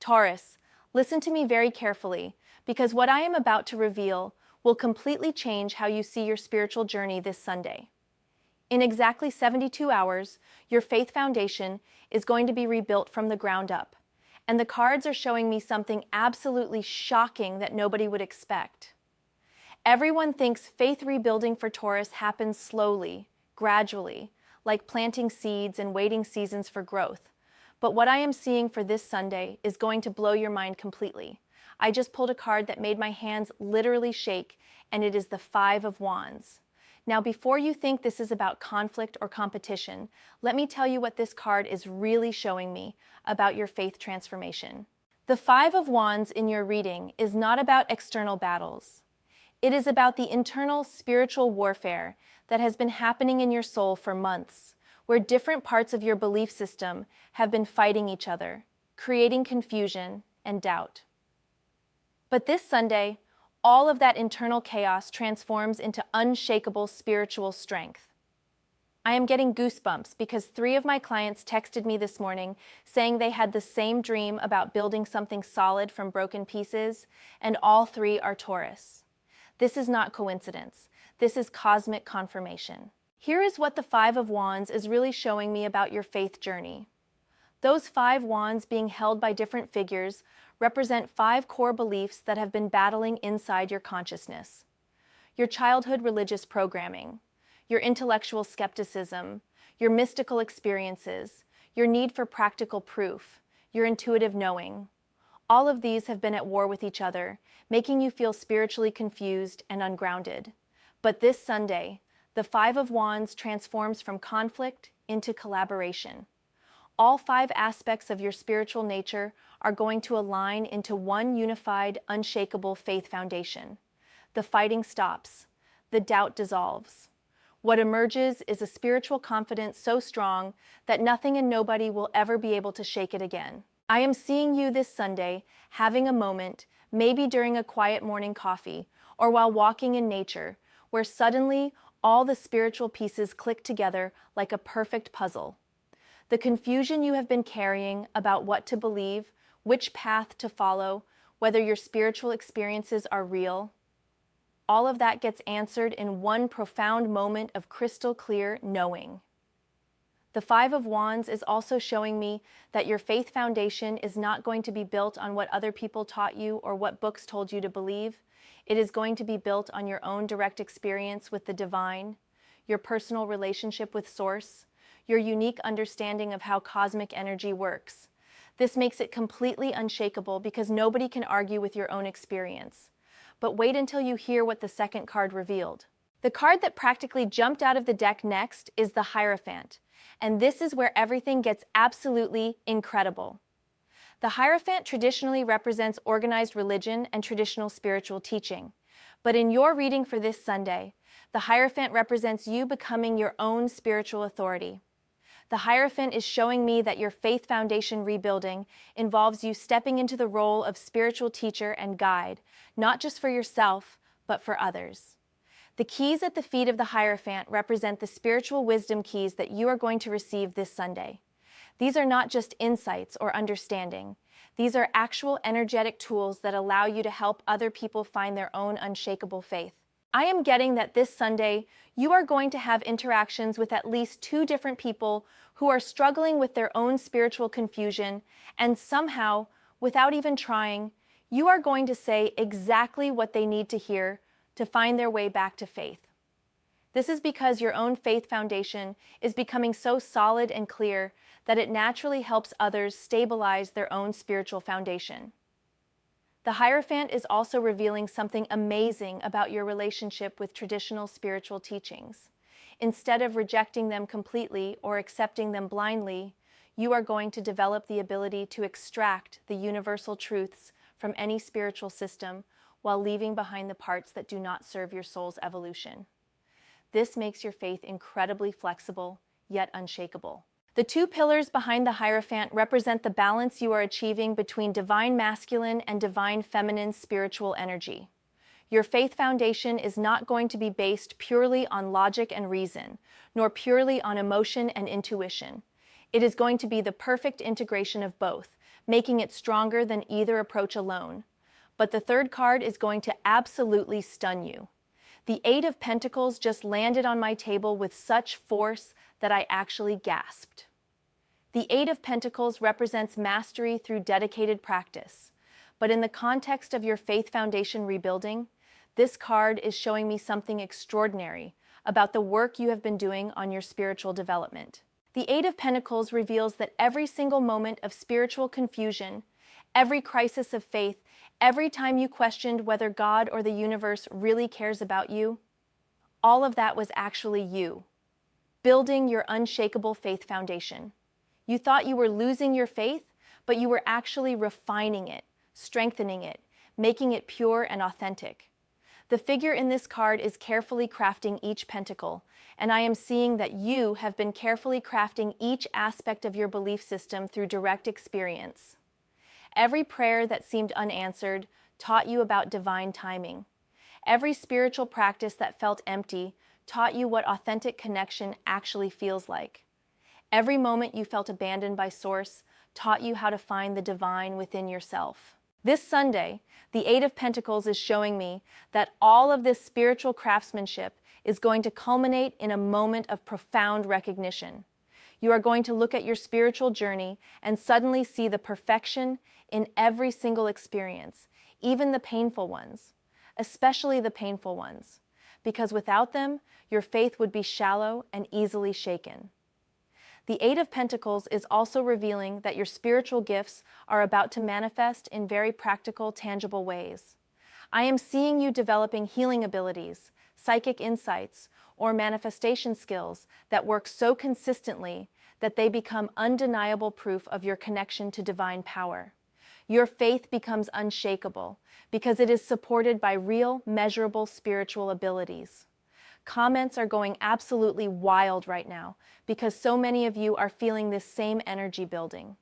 Taurus, listen to me very carefully, because what I am about to reveal will completely change how you see your spiritual journey this Sunday. In exactly 72 hours, your faith foundation is going to be rebuilt from the ground up, and the cards are showing me something absolutely shocking that nobody would expect. Everyone thinks faith rebuilding for Taurus happens slowly, gradually, like planting seeds and waiting seasons for growth. But what I am seeing for this Sunday is going to blow your mind completely. I just pulled a card that made my hands literally shake, and it is the Five of Wands. Now, before you think this is about conflict or competition, let me tell you what this card is really showing me about your faith transformation. The Five of Wands in your reading is not about external battles. It is about the internal spiritual warfare that has been happening in your soul for months, where different parts of your belief system have been fighting each other, creating confusion and doubt. But this Sunday, all of that internal chaos transforms into unshakable spiritual strength. I am getting goosebumps because 3 of my clients texted me this morning saying they had the same dream about building something solid from broken pieces, and all 3 are Taurus. This is not coincidence. This is cosmic confirmation. Here is what the Five of Wands is really showing me about your faith journey. Those 5 wands being held by different figures represent 5 core beliefs that have been battling inside your consciousness. Your childhood religious programming, your intellectual skepticism, your mystical experiences, your need for practical proof, your intuitive knowing. All of these have been at war with each other, making you feel spiritually confused and ungrounded. But this Sunday, the Five of Wands transforms from conflict into collaboration. All 5 aspects of your spiritual nature are going to align into one unified, unshakable faith foundation. The fighting stops. The doubt dissolves. What emerges is a spiritual confidence so strong that nothing and nobody will ever be able to shake it again. I am seeing you this Sunday having a moment, maybe during a quiet morning coffee or while walking in nature, where suddenly all the spiritual pieces click together like a perfect puzzle. The confusion you have been carrying about what to believe, which path to follow, whether your spiritual experiences are real, all of that gets answered in one profound moment of crystal clear knowing. The Five of Wands is also showing me that your faith foundation is not going to be built on what other people taught you or what books told you to believe. It is going to be built on your own direct experience with the divine, your personal relationship with Source, your unique understanding of how cosmic energy works. This makes it completely unshakable because nobody can argue with your own experience. But wait until you hear what the second card revealed. The card that practically jumped out of the deck next is the Hierophant, and this is where everything gets absolutely incredible. The Hierophant traditionally represents organized religion and traditional spiritual teaching. But in your reading for this Sunday, the Hierophant represents you becoming your own spiritual authority. The Hierophant is showing me that your faith foundation rebuilding involves you stepping into the role of spiritual teacher and guide, not just for yourself, but for others. The keys at the feet of the Hierophant represent the spiritual wisdom keys that you are going to receive this Sunday. These are not just insights or understanding. These are actual energetic tools that allow you to help other people find their own unshakable faith. I am getting that this Sunday, you are going to have interactions with at least 2 different people who are struggling with their own spiritual confusion, and somehow, without even trying, you are going to say exactly what they need to hear to find their way back to faith. This is because your own faith foundation is becoming so solid and clear that it naturally helps others stabilize their own spiritual foundation. The Hierophant is also revealing something amazing about your relationship with traditional spiritual teachings. Instead of rejecting them completely or accepting them blindly, you are going to develop the ability to extract the universal truths from any spiritual system while leaving behind the parts that do not serve your soul's evolution. This makes your faith incredibly flexible, yet unshakable. The 2 pillars behind the Hierophant represent the balance you are achieving between divine masculine and divine feminine spiritual energy. Your faith foundation is not going to be based purely on logic and reason, nor purely on emotion and intuition. It is going to be the perfect integration of both, making it stronger than either approach alone. But the third card is going to absolutely stun you. The Eight of Pentacles just landed on my table with such force that I actually gasped. The Eight of Pentacles represents mastery through dedicated practice. But in the context of your faith foundation rebuilding, this card is showing me something extraordinary about the work you have been doing on your spiritual development. The Eight of Pentacles reveals that every single moment of spiritual confusion, every crisis of faith, every time you questioned whether God or the universe really cares about you, all of that was actually you, building your unshakable faith foundation. You thought you were losing your faith, but you were actually refining it, strengthening it, making it pure and authentic. The figure in this card is carefully crafting each pentacle, and I am seeing that you have been carefully crafting each aspect of your belief system through direct experience. Every prayer that seemed unanswered taught you about divine timing. Every spiritual practice that felt empty taught you what authentic connection actually feels like. Every moment you felt abandoned by Source taught you how to find the divine within yourself. This Sunday, the Eight of Pentacles is showing me that all of this spiritual craftsmanship is going to culminate in a moment of profound recognition. You are going to look at your spiritual journey and suddenly see the perfection in every single experience, even the painful ones, especially the painful ones, because without them, your faith would be shallow and easily shaken. The Eight of Pentacles is also revealing that your spiritual gifts are about to manifest in very practical, tangible ways. I am seeing you developing healing abilities, psychic insights, or manifestation skills that work so consistently that they become undeniable proof of your connection to divine power. Your faith becomes unshakable because it is supported by real, measurable spiritual abilities. Comments are going absolutely wild right now because so many of you are feeling this same energy building.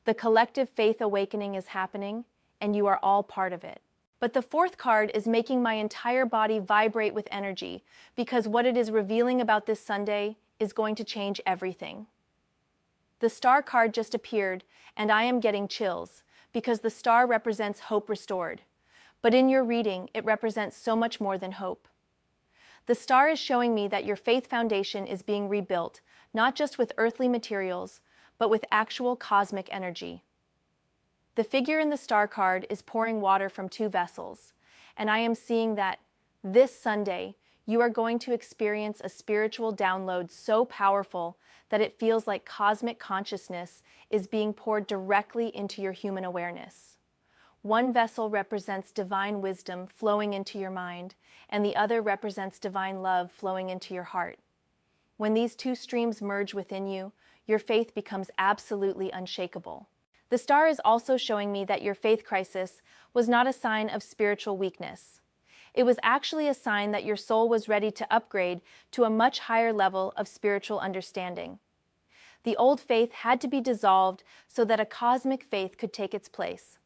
The collective faith awakening is happening, and you are all part of it. But the fourth card is making my entire body vibrate with energy because what it is revealing about this Sunday is going to change everything. The Star card just appeared, and I am getting chills because the star represents hope restored. But in your reading, it represents so much more than hope. The star is showing me that your faith foundation is being rebuilt, not just with earthly materials, but with actual cosmic energy. The figure in the star card is pouring water from two vessels, and I am seeing that this Sunday, you are going to experience a spiritual download so powerful that it feels like cosmic consciousness is being poured directly into your human awareness. One vessel represents divine wisdom flowing into your mind, and the other represents divine love flowing into your heart. When these two streams merge within you, your faith becomes absolutely unshakable. The star is also showing me that your faith crisis was not a sign of spiritual weakness. It was actually a sign that your soul was ready to upgrade to a much higher level of spiritual understanding. The old faith had to be dissolved so that a cosmic faith could take its place.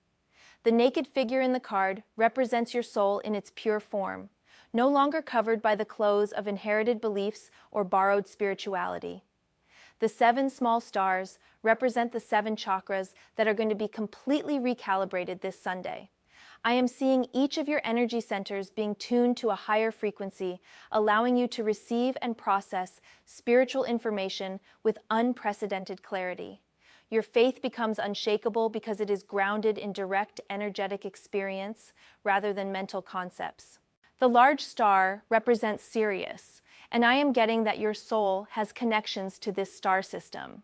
The naked figure in the card represents your soul in its pure form, no longer covered by the clothes of inherited beliefs or borrowed spirituality. The 7 small stars represent the 7 chakras that are going to be completely recalibrated this Sunday. I am seeing each of your energy centers being tuned to a higher frequency, allowing you to receive and process spiritual information with unprecedented clarity. Your faith becomes unshakable because it is grounded in direct energetic experience rather than mental concepts. The large star represents Sirius, and I am getting that your soul has connections to this star system.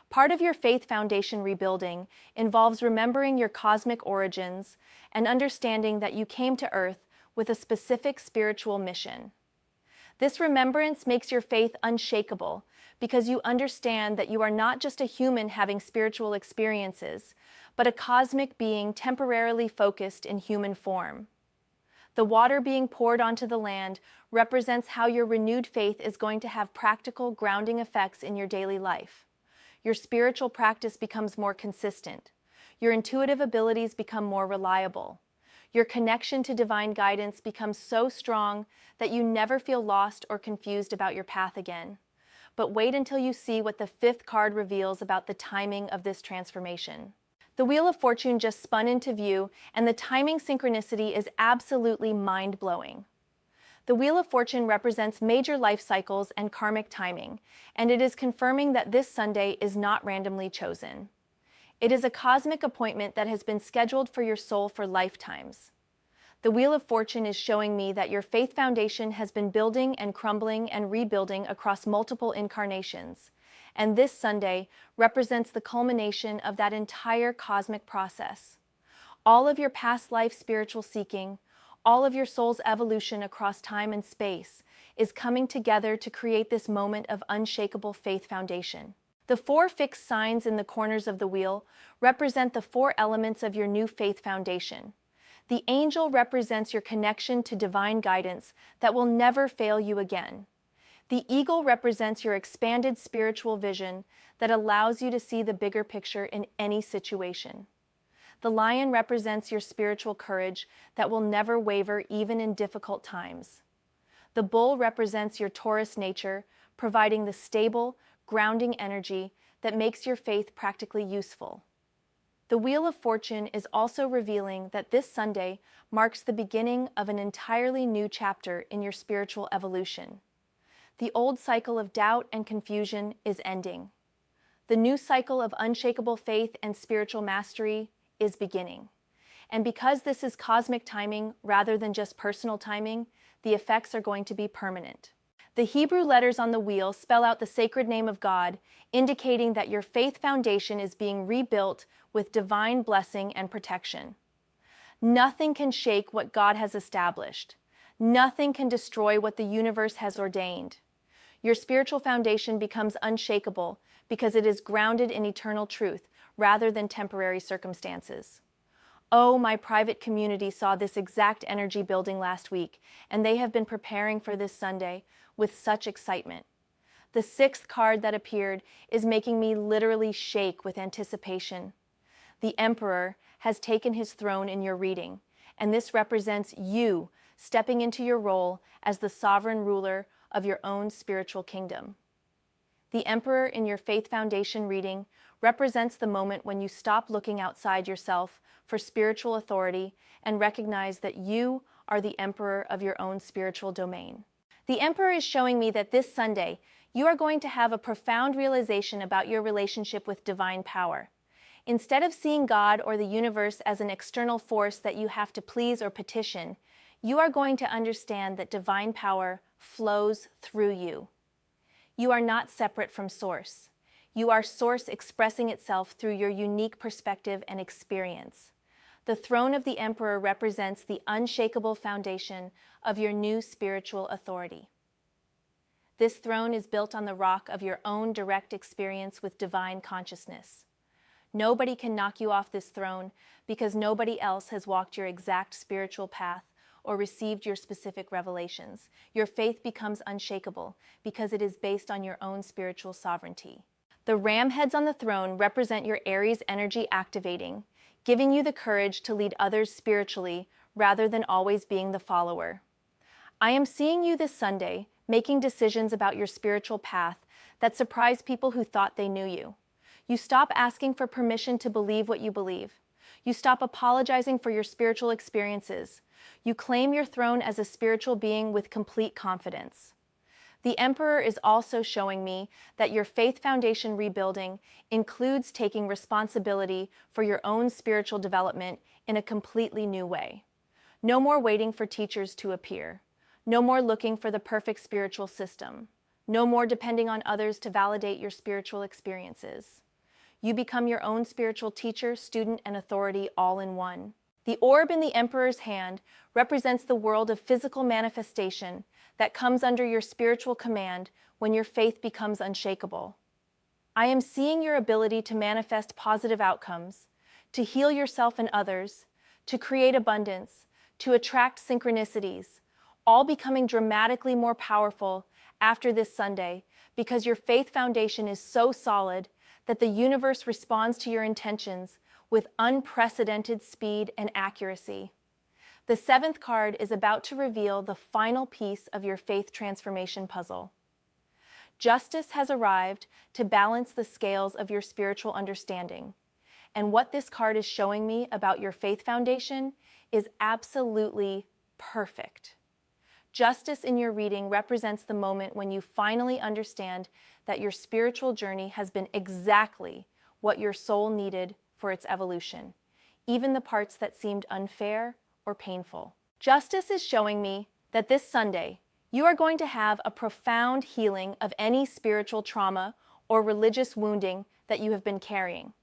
Part of your faith foundation rebuilding involves remembering your cosmic origins and understanding that you came to Earth with a specific spiritual mission. This remembrance makes your faith unshakable because you understand that you are not just a human having spiritual experiences, but a cosmic being temporarily focused in human form. The water being poured onto the land represents how your renewed faith is going to have practical grounding effects in your daily life. Your spiritual practice becomes more consistent. Your intuitive abilities become more reliable. Your connection to divine guidance becomes so strong that you never feel lost or confused about your path again. But wait until you see what the 5th card reveals about the timing of this transformation. The Wheel of Fortune just spun into view, and the timing synchronicity is absolutely mind-blowing. The Wheel of Fortune represents major life cycles and karmic timing, and it is confirming that this Sunday is not randomly chosen. It is a cosmic appointment that has been scheduled for your soul for lifetimes. The Wheel of Fortune is showing me that your faith foundation has been building and crumbling and rebuilding across multiple incarnations, and this Sunday represents the culmination of that entire cosmic process. All of your past life spiritual seeking, all of your soul's evolution across time and space is coming together to create this moment of unshakable faith foundation. The 4 fixed signs in the corners of the wheel represent the 4 elements of your new faith foundation. The angel represents your connection to divine guidance that will never fail you again. The eagle represents your expanded spiritual vision that allows you to see the bigger picture in any situation. The lion represents your spiritual courage that will never waver even in difficult times. The bull represents your Taurus nature, providing the stable, grounding energy that makes your faith practically useful. The Wheel of Fortune is also revealing that this Sunday marks the beginning of an entirely new chapter in your spiritual evolution. The old cycle of doubt and confusion is ending. The new cycle of unshakable faith and spiritual mastery is beginning. And because this is cosmic timing rather than just personal timing, the effects are going to be permanent. The Hebrew letters on the wheel spell out the sacred name of God, indicating that your faith foundation is being rebuilt with divine blessing and protection. Nothing can shake what God has established. Nothing can destroy what the universe has ordained. Your spiritual foundation becomes unshakable because it is grounded in eternal truth rather than temporary circumstances. Oh, my private community saw this exact energy building last week, and they have been preparing for this Sunday with such excitement. The 6th card that appeared is making me literally shake with anticipation. The Emperor has taken his throne in your reading, and this represents you stepping into your role as the sovereign ruler of your own spiritual kingdom. The Emperor in your faith foundation reading represents the moment when you stop looking outside yourself for spiritual authority and recognize that you are the emperor of your own spiritual domain. The Emperor is showing me that this Sunday, you are going to have a profound realization about your relationship with divine power. Instead of seeing God or the universe as an external force that you have to please or petition, you are going to understand that divine power flows through you. You are not separate from Source. You are Source expressing itself through your unique perspective and experience. The throne of the Emperor represents the unshakable foundation of your new spiritual authority. This throne is built on the rock of your own direct experience with divine consciousness. Nobody can knock you off this throne because nobody else has walked your exact spiritual path or received your specific revelations. Your faith becomes unshakable because it is based on your own spiritual sovereignty. The ram heads on the throne represent your Aries energy activating, giving you the courage to lead others spiritually rather than always being the follower. I am seeing you this Sunday making decisions about your spiritual path that surprise people who thought they knew you. You stop asking for permission to believe what you believe. You stop apologizing for your spiritual experiences. You claim your throne as a spiritual being with complete confidence. The Emperor is also showing me that your faith foundation rebuilding includes taking responsibility for your own spiritual development in a completely new way. No more waiting for teachers to appear. No more looking for the perfect spiritual system. No more depending on others to validate your spiritual experiences. You become your own spiritual teacher, student, and authority all in one. The orb in the Emperor's hand represents the world of physical manifestation that comes under your spiritual command when your faith becomes unshakable. I am seeing your ability to manifest positive outcomes, to heal yourself and others, to create abundance, to attract synchronicities, all becoming dramatically more powerful after this Sunday because your faith foundation is so solid that the universe responds to your intentions with unprecedented speed and accuracy. The 7th card is about to reveal the final piece of your faith transformation puzzle. Justice has arrived to balance the scales of your spiritual understanding, And what this card is showing me about your faith foundation is absolutely perfect. Justice in your reading represents the moment when you finally understand that your spiritual journey has been exactly what your soul needed for its evolution, even the parts that seemed unfair or painful. Justice is showing me that this Sunday, you are going to have a profound healing of any spiritual trauma or religious wounding that you have been carrying.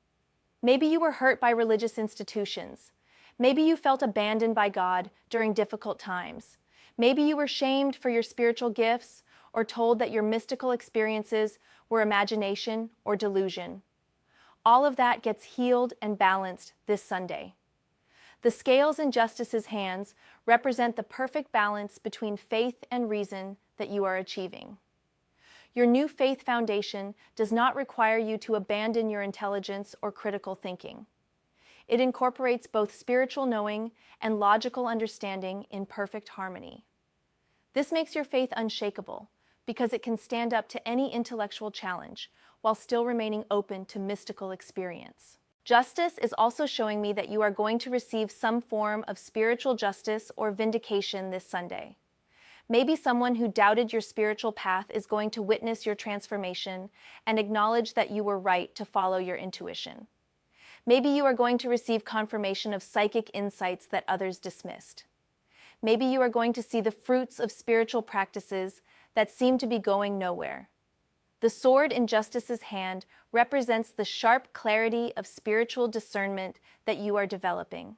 Maybe you were hurt by religious institutions. Maybe you felt abandoned by God during difficult times. Maybe you were shamed for your spiritual gifts or told that your mystical experiences were imagination or delusion. All of that gets healed and balanced this Sunday. The scales in Justice's hands represent the perfect balance between faith and reason that you are achieving. Your new faith foundation does not require you to abandon your intelligence or critical thinking. It incorporates both spiritual knowing and logical understanding in perfect harmony. This makes your faith unshakable because it can stand up to any intellectual challenge while still remaining open to mystical experience. Justice is also showing me that you are going to receive some form of spiritual justice or vindication this Sunday. Maybe someone who doubted your spiritual path is going to witness your transformation and acknowledge that you were right to follow your intuition. Maybe you are going to receive confirmation of psychic insights that others dismissed. Maybe you are going to see the fruits of spiritual practices that seem to be going nowhere. The sword in Justice's hand represents the sharp clarity of spiritual discernment that you are developing.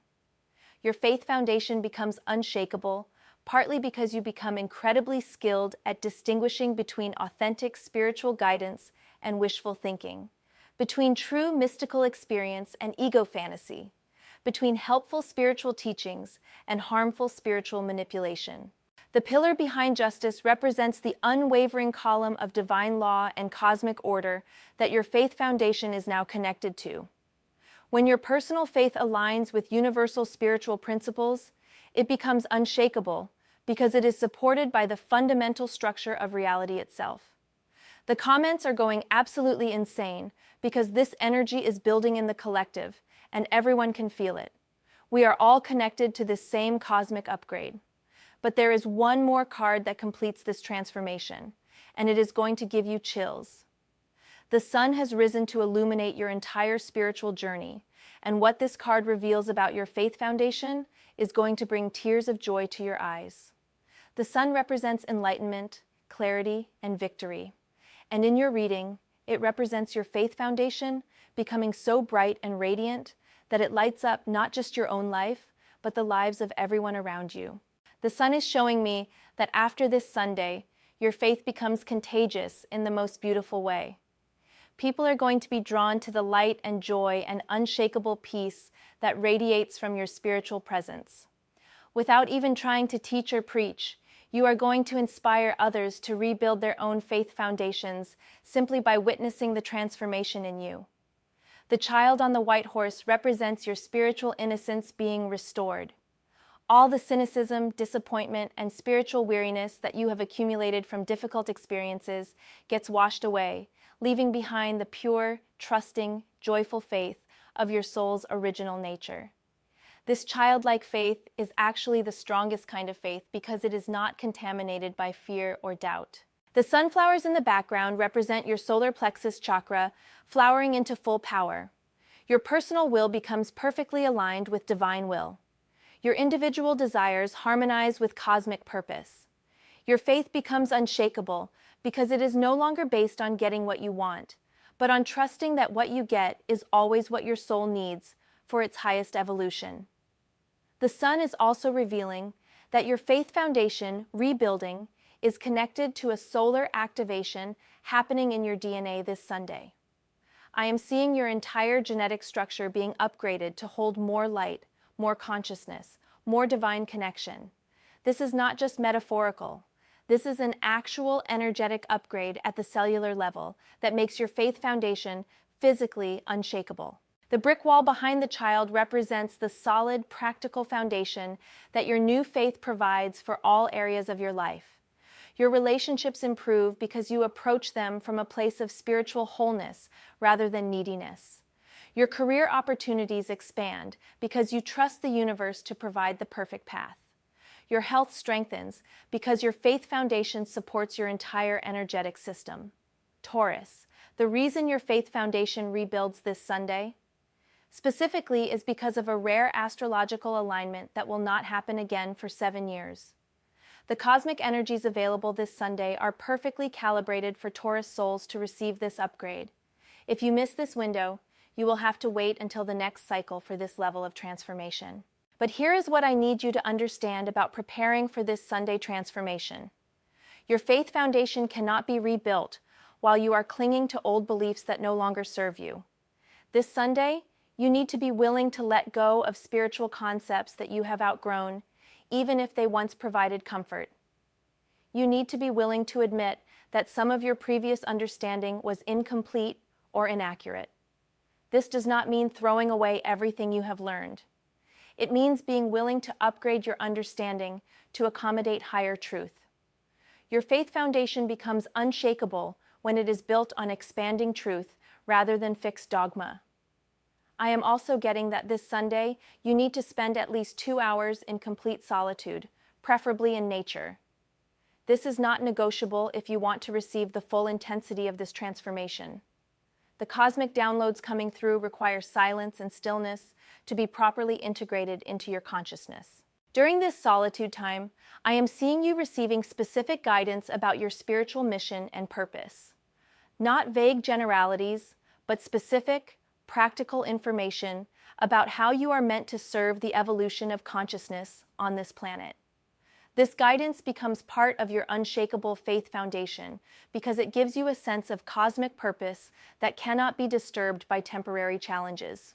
Your faith foundation becomes unshakable, partly because you become incredibly skilled at distinguishing between authentic spiritual guidance and wishful thinking, between true mystical experience and ego fantasy, between helpful spiritual teachings and harmful spiritual manipulation. The pillar behind Justice represents the unwavering column of divine law and cosmic order that your faith foundation is now connected to. When your personal faith aligns with universal spiritual principles, it becomes unshakable because it is supported by the fundamental structure of reality itself. The comments are going absolutely insane because this energy is building in the collective, and everyone can feel it. We are all connected to this same cosmic upgrade. But there is one more card that completes this transformation, and it is going to give you chills. The sun has risen to illuminate your entire spiritual journey, and what this card reveals about your faith foundation is going to bring tears of joy to your eyes. The sun represents enlightenment, clarity, and victory. And in your reading, it represents your faith foundation becoming so bright and radiant that it lights up not just your own life, but the lives of everyone around you. The sun is showing me that after this Sunday, your faith becomes contagious in the most beautiful way. People are going to be drawn to the light and joy and unshakable peace that radiates from your spiritual presence. Without even trying to teach or preach, you are going to inspire others to rebuild their own faith foundations simply by witnessing the transformation in you. The child on the white horse represents your spiritual innocence being restored. All the cynicism, disappointment, and spiritual weariness that you have accumulated from difficult experiences gets washed away, leaving behind the pure, trusting, joyful faith of your soul's original nature. This childlike faith is actually the strongest kind of faith because it is not contaminated by fear or doubt. The sunflowers in the background represent your solar plexus chakra flowering into full power. Your personal will becomes perfectly aligned with divine will. Your individual desires harmonize with cosmic purpose. Your faith becomes unshakable because it is no longer based on getting what you want, but on trusting that what you get is always what your soul needs for its highest evolution. The sun is also revealing that your faith foundation, rebuilding, is connected to a solar activation happening in your DNA this Sunday. I am seeing your entire genetic structure being upgraded to hold more light, more consciousness, more divine connection. This is not just metaphorical. This is an actual energetic upgrade at the cellular level that makes your faith foundation physically unshakable. The brick wall behind the child represents the solid, practical foundation that your new faith provides for all areas of your life. Your relationships improve because you approach them from a place of spiritual wholeness rather than neediness. Your career opportunities expand because you trust the universe to provide the perfect path. Your health strengthens because your faith foundation supports your entire energetic system. Taurus, the reason your faith foundation rebuilds this Sunday specifically is because of a rare astrological alignment that will not happen again for 7 years. The cosmic energies available this Sunday are perfectly calibrated for Taurus souls to receive this upgrade. If you miss this window, you will have to wait until the next cycle for this level of transformation. But here is what I need you to understand about preparing for this Sunday transformation. Your faith foundation cannot be rebuilt while you are clinging to old beliefs that no longer serve you. This Sunday, you need to be willing to let go of spiritual concepts that you have outgrown, even if they once provided comfort. You need to be willing to admit that some of your previous understanding was incomplete or inaccurate. This does not mean throwing away everything you have learned. It means being willing to upgrade your understanding to accommodate higher truth. Your faith foundation becomes unshakable when it is built on expanding truth rather than fixed dogma. I am also getting that this Sunday, you need to spend at least 2 hours in complete solitude, preferably in nature. This is not negotiable if you want to receive the full intensity of this transformation. The cosmic downloads coming through require silence and stillness to be properly integrated into your consciousness. During this solitude time, I am seeing you receiving specific guidance about your spiritual mission and purpose. Not vague generalities, but specific, practical information about how you are meant to serve the evolution of consciousness on this planet. This guidance becomes part of your unshakable faith foundation because it gives you a sense of cosmic purpose that cannot be disturbed by temporary challenges.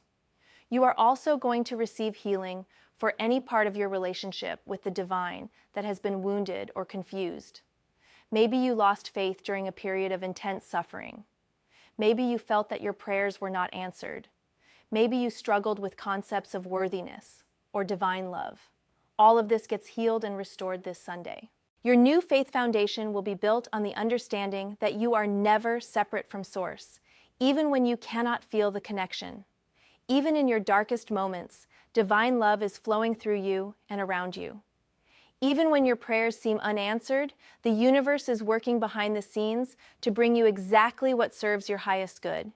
You are also going to receive healing for any part of your relationship with the divine that has been wounded or confused. Maybe you lost faith during a period of intense suffering. Maybe you felt that your prayers were not answered. Maybe you struggled with concepts of worthiness or divine love. All of this gets healed and restored this Sunday. Your new faith foundation will be built on the understanding that you are never separate from Source, even when you cannot feel the connection. Even in your darkest moments, divine love is flowing through you and around you. Even when your prayers seem unanswered, the universe is working behind the scenes to bring you exactly what serves your highest good.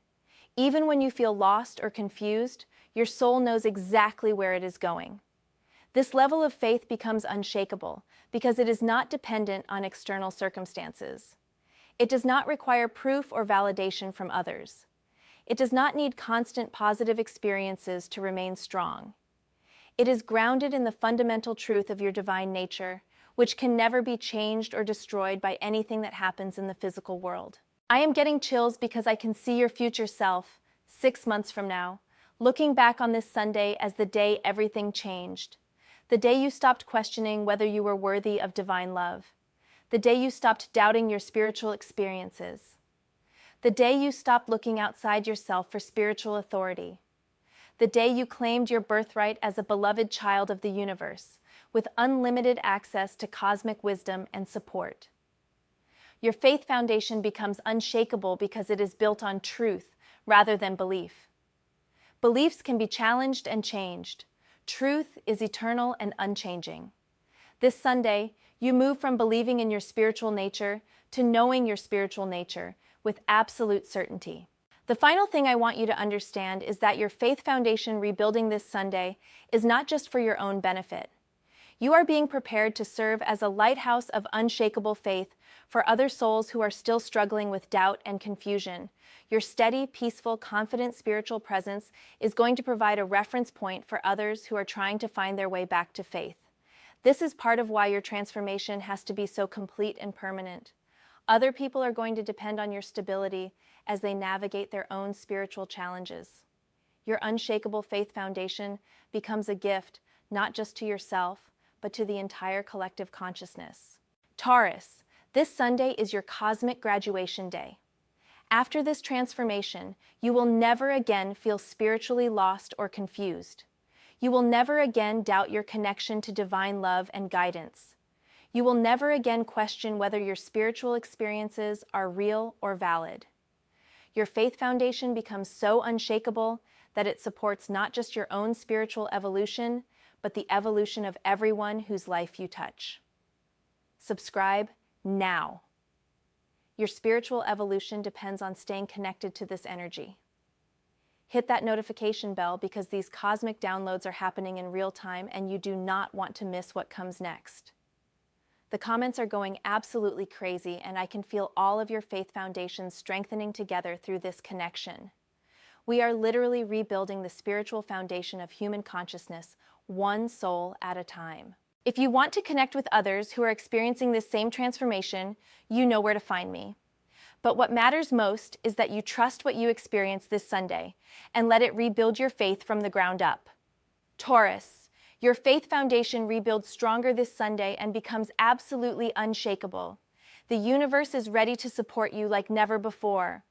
Even when you feel lost or confused, your soul knows exactly where it is going. This level of faith becomes unshakable because it is not dependent on external circumstances. It does not require proof or validation from others. It does not need constant positive experiences to remain strong. It is grounded in the fundamental truth of your divine nature, which can never be changed or destroyed by anything that happens in the physical world. I am getting chills because I can see your future self, 6 months from now, looking back on this Sunday as the day everything changed. The day you stopped questioning whether you were worthy of divine love. The day you stopped doubting your spiritual experiences. The day you stopped looking outside yourself for spiritual authority. The day you claimed your birthright as a beloved child of the universe, with unlimited access to cosmic wisdom and support. Your faith foundation becomes unshakable because it is built on truth rather than belief. Beliefs can be challenged and changed. Truth is eternal and unchanging. This Sunday, you move from believing in your spiritual nature to knowing your spiritual nature with absolute certainty. The final thing I want you to understand is that your faith foundation rebuilding this Sunday is not just for your own benefit. You are being prepared to serve as a lighthouse of unshakable faith for other souls who are still struggling with doubt and confusion. Your steady, peaceful, confident spiritual presence is going to provide a reference point for others who are trying to find their way back to faith. This is part of why your transformation has to be so complete and permanent. Other people are going to depend on your stability as they navigate their own spiritual challenges. Your unshakable faith foundation becomes a gift not just to yourself, but to the entire collective consciousness. Taurus, this Sunday is your cosmic graduation day. After this transformation, you will never again feel spiritually lost or confused. You will never again doubt your connection to divine love and guidance. You will never again question whether your spiritual experiences are real or valid. Your faith foundation becomes so unshakable that it supports not just your own spiritual evolution, but the evolution of everyone whose life you touch. Subscribe now. Your spiritual evolution depends on staying connected to this energy. Hit that notification bell because these cosmic downloads are happening in real time and you do not want to miss what comes next. The comments are going absolutely crazy and I can feel all of your faith foundations strengthening together through this connection. We are literally rebuilding the spiritual foundation of human consciousness, one soul at a time. If you want to connect with others who are experiencing this same transformation, you know where to find me. But what matters most is that you trust what you experience this Sunday and let it rebuild your faith from the ground up. Taurus, your faith foundation rebuilds stronger this Sunday and becomes absolutely unshakable. The universe is ready to support you like never before.